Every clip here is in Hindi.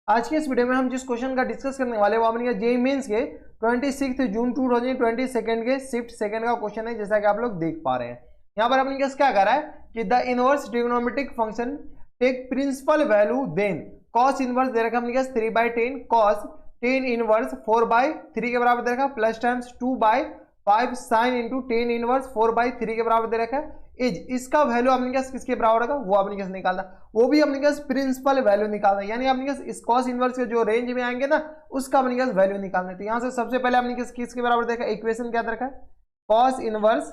आज के इस वीडियो में हम जिस क्वेश्चन का डिस्कस करने वाले वो अपने जेईई मेंस के 26 जून 2022 के शिफ्ट सेकंड का क्वेश्चन है, जैसा कि आप लोग देख पा रहे हैं। यहाँ पर अपने क्या कर रहा है कि the inverse trigonometric function take principal value then cos inverse दे रखा हमने 3/10 कॉस 10 इनवर्स 4/3 के बराबर दे रखा plus times 2/5 sign into 10 inverse 4/3 के बराबर दे रखा है। इज इसका वैल्यू अपने पास किसके बराबर होगा वो अपने पास निकालना, वो भी अपने पास प्रिंसिपल वैल्यू निकालना, यानी अपने पास इस कॉस इनवर्स के जो रेंज में आएंगे ना उसका अपने पास वैल्यू निकालना है। तो यहाँ से सबसे पहले अपने पास किसके बराबर देखा, इक्वेशन क्या रखा है कॉस इनवर्स,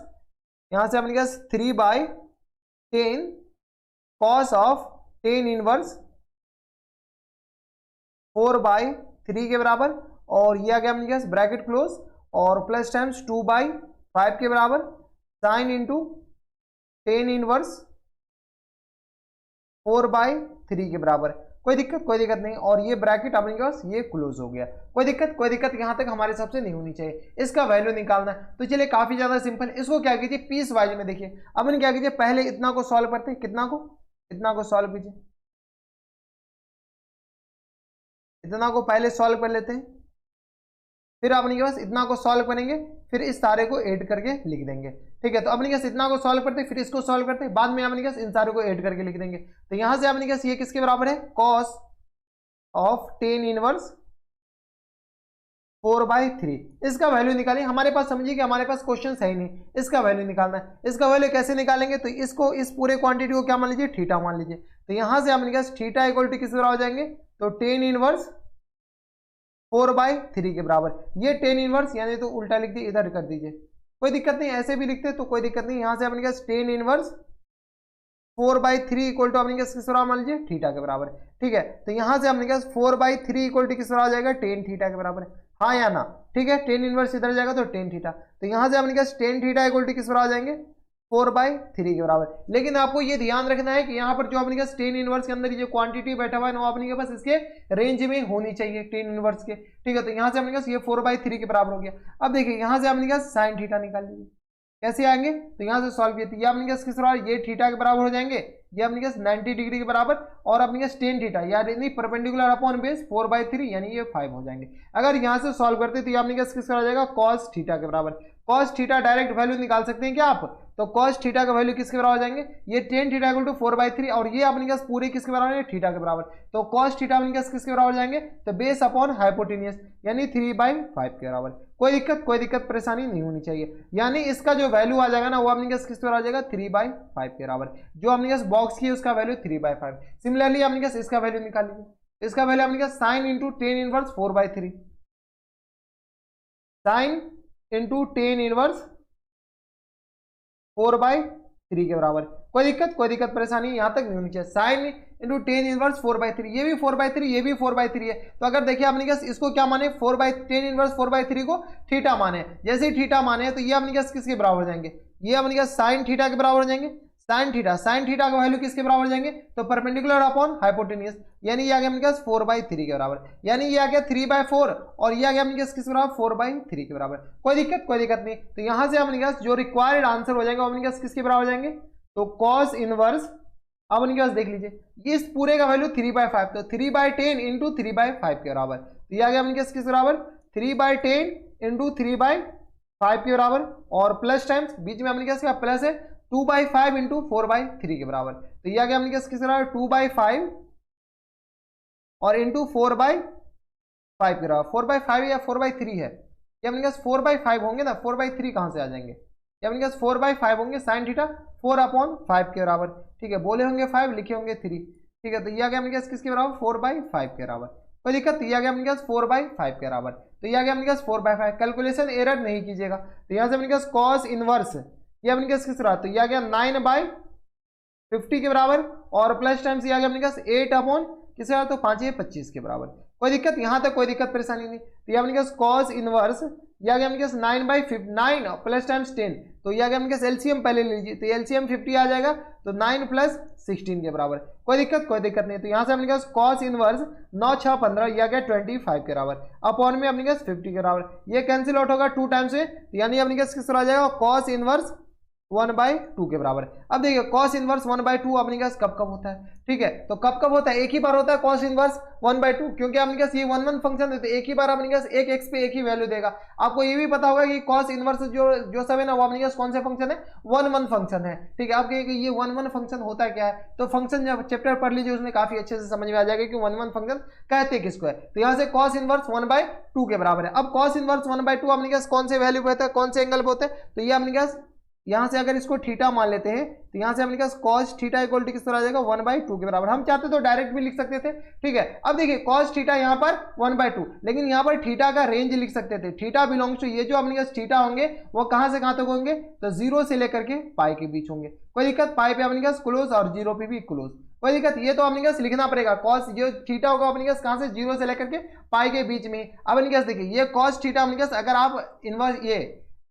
यहाँ से अपने पास 3/10 कॉस ऑफ 10 इनवर्स 4/3 के बराबर, और ये आ गया अपने पास ब्रैकेट क्लोज और प्लस टाइम्स 2/5 के बराबर साइन इंटू 10 इनवर्स 4/3 के बराबर। कोई दिक्कत नहीं, और ये ब्रैकेट अपने पास ये क्लोज हो गया। कोई दिक्कत यहां तक हमारे हिसाब से नहीं होनी चाहिए। इसका वैल्यू निकालना है तो चलिए काफी ज्यादा सिंपल, इसको क्या कीजिए पीस वाइज में देखिए। अपन क्या कीजिए पहले इतना को सॉल्व करते हैं, इतना को सॉल्व कीजिए, इतना को पहले सॉल्व कर लेते हैं, फिर अपने के पास इतना को सॉल्व करेंगे, फिर इस सारे को ऐड करके लिख देंगे। ठीक है, तो अपने पास इतना को सॉल्व करते हैं, फिर इसको सॉल्व करते हैं, बाद में अपने पास इन सारे को ऐड करके लिख देंगे। तो यहां से अपने पास ये किसके बराबर है कॉस ऑफ 10 इनवर्स 4/3, इसका वैल्यू निकालिए। हमारे पास समझिए कि हमारे पास क्वेश्चन है ही नहीं, इसका वैल्यू निकालना है। इसका वैल्यू कैसे निकालेंगे, तो इसको इस पूरे क्वांटिटी को क्या मान लीजिए थीटा मान लीजिए। तो यहां से अपने पास थीटा इक्वल टू किस बराबर हो जाएंगे, तो 10 इनवर्स 4/3 के बराबर। ये 10 इनवर्स यानी तो उल्टा लिख दिए, इधर कर दीजिए, कोई दिक्कत नहीं, ऐसे भी लिखते तो कोई दिक्कत नहीं। यहां से अपने पास 10 इनवर्स 4/3 इक्वल टू अपने पास किस बराबर मान लीजिए थीटा के बराबर। ठीक है, तो यहां से अपने पास 4/3 इक्वल टू किस बराबर आ जाएगा 10 थीटा के बराबर, हाँ या ना। ठीक है, 10 इनवर्स इधर जाएगा तो 10 थीटा, तो यहां से अपने पास 10 थीटा इक्वल टू किस बराबर आ जाएंगे 4/3 के बराबर। लेकिन आपको ये ध्यान रखना है कि यहाँ पर जो अपने पास 10 इनवर्स के अंदर जो क्वांटिटी बैठा हुआ है वो अपने के पास इसके रेंज में होनी चाहिए 10 इनवर्स के। ठीक है, तो यहाँ से अपने पास ये 4/3 के बराबर हो गया। अब देखिए यहाँ से अपने पास साइन थीटा निकाल लीजिए, कैसे आएंगे, तो यहाँ से सॉल्व किया, ये अपने पास किस बराबर, ये थीटा के बराबर हो जाएंगे, ये अपने पास 90 डिग्री के बराबर, और अपने पास 10 थीटा यानी परपेंडिकुलर अपॉन बेस 4/3 यानी ये 5 हो जाएंगे। अगर यहाँ से सॉल्व करते तो ये अपने पास किसका हो जाएगा कॉस थीटा के बराबर। कॉस थीटा डायरेक्ट वैल्यू निकाल सकते हैं क्या आप, तो कॉस थीटा का वैल्यू किसके बराबर हो जाएंगे, ये 10 थीटा इक्वल टू 4/3, और ये अपने पास पूरे किसके बराबर है थीटा के बराबर। तो कॉस थीटा अपने पास किसके बराबर हो जाएंगे, तो बेस अपॉन हाइपोटेनियस यानी 3/5 के बराबर। कोई दिक्कत परेशानी नहीं होनी चाहिए, यानी इसका जो वैल्यू आ जाएगा ना वो अपने पास किस बराबर आ जाएगा 3/5 के बराबर। जो अपने पास बॉक्स की है उसका वैल्यू 3/5। सिमिलरली अपने पास इसका वैल्यू निकाल लीजिए, इसका वैल्यू अपने पास sine into 10 inverse 4/3, sine into 10 inverse 4/3 के बराबर। कोई दिक्कत परेशानी यहां तक नहीं होनी चाहिए। साइन इंटू 10 इनवर्स 4/3, ये भी 4/3, ये भी 4/3 है। तो अगर देखिए अपने पास इसको क्या माने 4/10 इनवर्स 4/3 को थीटा माने, जैसे ही थीटा माने तो ये अपने पास किसके बराबर हो जाएंगे, ये अपने पास साइन थीटा के बराबर हो जाएंगे। साइन थीटा का वैल्यू किसके बराबर हो जाएंगे, तो परपेंडिकुलर अपॉन हाइपोटेनियस, यानी ये आ गया अपने पास 4/3 के बराबर, यानी ये आ गया 3/4, और ये आ गया अपने पास किसके बराबर 4/3 के बराबर। कोई दिक्कत नहीं। तो यहां से अपने पास जो रिक्वायर्ड आंसर हो जाएगा अपने पास किसके बराबर हो जाएंगे, तो कॉस इनवर्स, अब अपने पास देख लीजिए इस पूरे का वैल्यू 3/5, तो 3/10 इंटू 3/5 के बराबर। तो ये आ गया अपने पास किस बराबर 3/10 इंटू 3/5 के बराबर, और प्लस टाइम्स बीच में अपने पास क्या प्लस है 2/5 इंटू 4/3 के बराबर। तो ये आ गया अपने पास किस बराबर 2/5 और इंटू 4/5 के बराबर। 4/5 या 4/3 है, ये अपने पास 4/5 होंगे ना, 4/3 कहां से आ जाएंगे, ये अपने पास 4/5 होंगे, साइन थीटा 4/5 के बराबर। ठीक है, बोले होंगे 5 लिखे होंगे 3। ठीक है, तो ये आ गया अपने पास किसके बराबर 4/5 के बराबर। कोई दिक्कत, ये आ गया अपने पास 4/5 के बराबर। तो ये आ गया अपने पास 4/5, कैलकुलेशन एरर नहीं कीजिएगा। तो यहाँ से अपने पास कॉस इनवर्स ये अपने पास किस बराबर, तो ये आ गया 9/50 के बराबर, और प्लस टाइम्स ये आ गया अपने पास 8 किसके बराबर, तो 5 या 25 के बराबर। कोई दिक्कत, यहां तक कोई दिक्कत परेशानी नहीं। तो ये अपने पास कॉस इनवर्स ये आ गया अपने पास 9/9 प्लस टाइम्स 10, तो ये आ गया अपने पास एलसीएम पहले ले लीजिए, तो एलसीएम 50 आ जाएगा, तो 9 + 16 के बराबर। कोई दिक्कत नहीं। तो यहाँ से अपने पास कॉस इनवर्स 9 6 15 ये आ गया 25 के बराबर, अपॉन में अपने पास 50 के बराबर। ये कैंसिल आउट होगा 2 टाइम्स से, यानी अपने पास किस तरह आ जाएगा कॉस इनवर्स 1/2 के बराबर है। अब देखिए cos इनवर्स 1/2 अपने पास कब कब होता है, ठीक है, तो कब कब होता है, एक ही बार होता है cos इनवर्स 1/2, क्योंकि अपने पास ये 1 फंक्शन है तो एक ही बार अपने पास एक x पे एक ही वैल्यू देगा। आपको ये भी पता होगा कि cos इनवर्स जो सब है ना वो अपने पास कौन से फंक्शन है, 1 फंक्शन है, ठीक है। आप कहिए कि ये 1 फंक्शन होता क्या है, तो फंक्शन जब चैप्टर पढ़ लीजिए उसमें काफी अच्छे से समझ में आ जाएगा कि 1 फंक्शन कहते किसको है। तो यहाँ से cos इनवर्स 1/2 के बराबर है। अब cos इनवर्स 1/2 अपने पास कौन से वैल्यू पे होता है, कौन से एंगल पे होता है, तो ये अपने पास यहां से अगर इसको थीटा मान लेते हैं तो यहां से हमने कहा cos थीटा इक्वल टू किस तरह आ जाएगा 1/2 के बराबर। हम चाहते तो डायरेक्ट भी लिख सकते थे, ठीक है। अब देखिए cos थीटा यहां पर 1/2, लेकिन यहां पर थीटा का रेंज लिख सकते थे। थीटा बिलोंग्स टू ये जो अपने पास थीटा होंगे वो कहां से कहां तक होंगे, तो 0 से लेकर के पाई के बीच होंगे। कोई दिक्कत, पाई पे अपने पास क्लोज और 0 पे भी क्लोज, कोई दिक्कत। ये तो अपने पास लिखना पड़ेगा cos जो थीटा होगा अपने पास कहां से 0 से लेकर के पाई के बीच में। अब अपने पास देखिए ये cos थीटा अपने पास अगर आप इनवर्स ये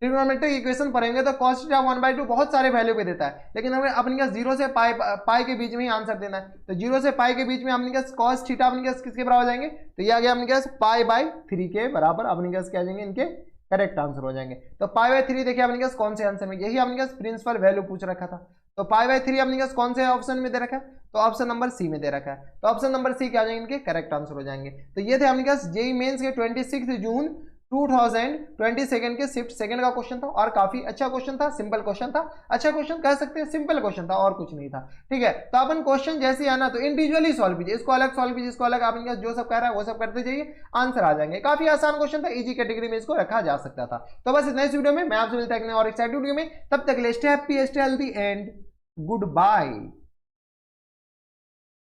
ट्रिग्नोमेट्रिक इक्वेशन पढ़ेंगे तो cos थीटा 1/2 बहुत सारे वैल्यू पे देता है, लेकिन हमें अपने पास 0 से पाई के बीच में ही आंसर देना है। तो 0 से पाई के बीच में अपने पास cos थीटा अपने पास किसके बराबर जाएंगे, तो ये आ गया अपने पास π/3 के बराबर अपने पास क्या जाएंगे, इनके करेक्ट आंसर हो जाएंगे। तो π/3 देखिए अपने पास कौन से आंसर में, यही अपने पास प्रिंसिपल वैल्यू पूछ रखा था। तो π/3 अपने पास कौन से ऑप्शन में दे रखा है, तो ऑप्शन नंबर सी में दे रखा है। तो ऑप्शन नंबर सी क्या आ जाएंगे, इनके करेक्ट आंसर हो जाएंगे। तो ये थे अपने पास जेईई मेंस के 26 जून 2022 के शिफ्ट सेकंड का क्वेश्चन था, और काफी अच्छा क्वेश्चन था, सिंपल क्वेश्चन था, अच्छा क्वेश्चन कह सकते हैं, सिंपल क्वेश्चन था और कुछ नहीं था, ठीक है। तो अपन क्वेश्चन जैसे आना तो इंडिविजुअली सॉल्व कीजिए, इसको अलग सॉल्व कीजिए, इसको अलग, आप इनका जो सब कह रहा है वो सब करते जाइए, आंसर आ जाएंगे। काफी आसान क्वेश्चन था, इजी कैटेगरी में इसको रखा जा सकता था। तो बस इतना इस वीडियो में, मैं आपसे मिलता है और एक्साइटेड वीडियो में, तब तक stay happy, stay healthy and good bye.